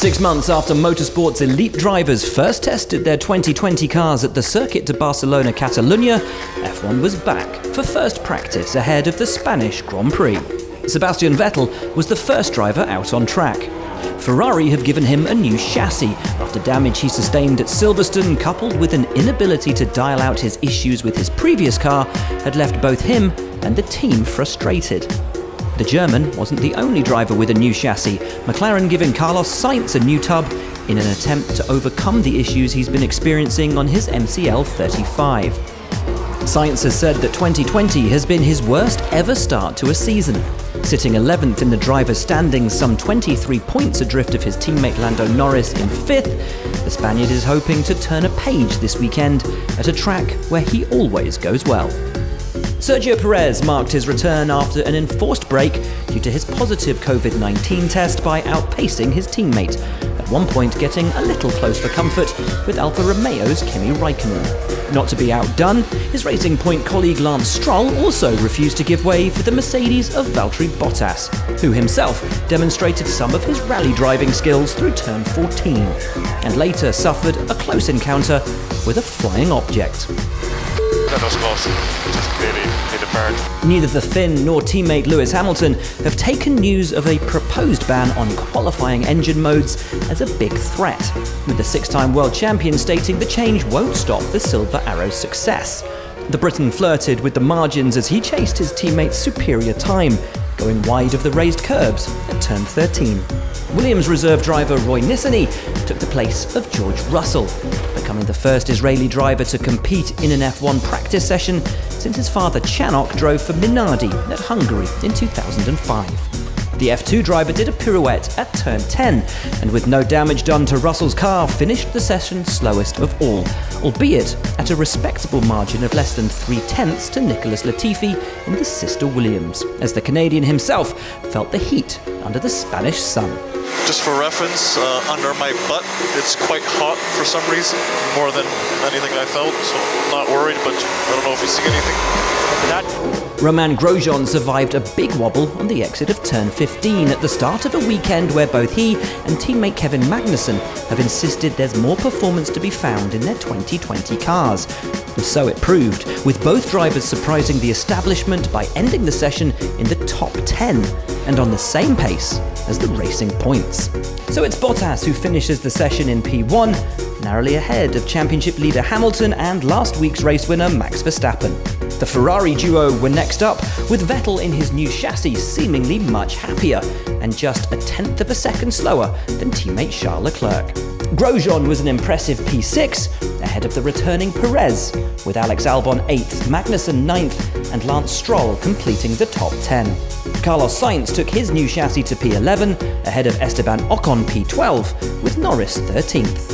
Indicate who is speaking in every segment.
Speaker 1: 6 months after motorsport's elite drivers first tested their 2020 cars at the Circuit de Barcelona Catalunya, F1 was back for first practice ahead of the Spanish Grand Prix. Sebastian Vettel was the first driver out on track. Ferrari have given him a new chassis after damage he sustained at Silverstone, coupled with an inability to dial out his issues with his previous car, had left both him and the team frustrated. The German wasn't the only driver with a new chassis, McLaren giving Carlos Sainz a new tub in an attempt to overcome the issues he's been experiencing on his MCL 35. Sainz has said that 2020 has been his worst ever start to a season. Sitting 11th in the drivers' standings, some 23 points adrift of his teammate Lando Norris in 5th, the Spaniard is hoping to turn a page this weekend at a track where he always goes well. Sergio Perez marked his return after an enforced break due to his positive COVID-19 test by outpacing his teammate, at one point getting a little close for comfort with Alfa Romeo's Kimi Raikkonen. Not to be outdone, his Racing Point colleague Lance Stroll also refused to give way for the Mercedes of Valtteri Bottas, who himself demonstrated some of his rally driving skills through turn 14, and later suffered a close encounter with a flying object.
Speaker 2: That was close. Just clearly hit a bird.
Speaker 1: Neither the Finn nor teammate Lewis Hamilton have taken news of a proposed ban on qualifying engine modes as a big threat, with the six-time world champion stating the change won't stop the Silver Arrow's success. The Briton flirted with the margins as he chased his teammate's superior time, going wide of the raised curbs at turn 13. Williams reserve driver Roy Nissany took the place of George Russell, becoming the first Israeli driver to compete in an F1 practice session since his father Chanok drove for Minardi at Hungary in 2005. The F2 driver did a pirouette at turn 10, and with no damage done to Russell's car, finished the session slowest of all, albeit at a respectable margin of less than 3/10 to Nicholas Latifi in the sister Williams, as the Canadian himself felt the heat under the Spanish sun.
Speaker 2: Just for reference, under my butt, it's quite hot for some reason, more than anything I felt, so I'm not worried, but I don't know if you see anything.
Speaker 1: Romain Grosjean survived a big wobble on the exit of turn 15 at the start of a weekend where both he and teammate Kevin Magnussen have insisted there's more performance to be found in their 2020 cars. And so it proved, with both drivers surprising the establishment by ending the session in the top 10 and on the same pace as the racing points. So it's Bottas who finishes the session in P1, narrowly ahead of championship leader Hamilton and last week's race winner Max Verstappen. The Ferrari duo were next up, with Vettel in his new chassis seemingly much happier and just 1/10 of a second slower than teammate Charles Leclerc. Grosjean was an impressive P6 ahead of the returning Perez, with Alex Albon 8th, Magnussen 9th and Lance Stroll completing the top 10. Carlos Sainz took his new chassis to P11 ahead of Esteban Ocon P12, with Norris 13th.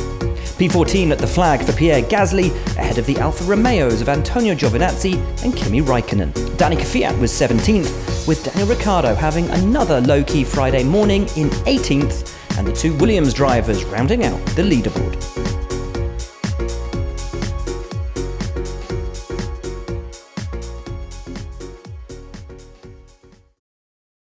Speaker 1: P14 at the flag for Pierre Gasly, ahead of the Alfa Romeos of Antonio Giovinazzi and Kimi Raikkonen. Danny Kvyat was 17th, with Daniel Ricciardo having another low-key Friday morning in 18th, and the two Williams drivers rounding out the leaderboard.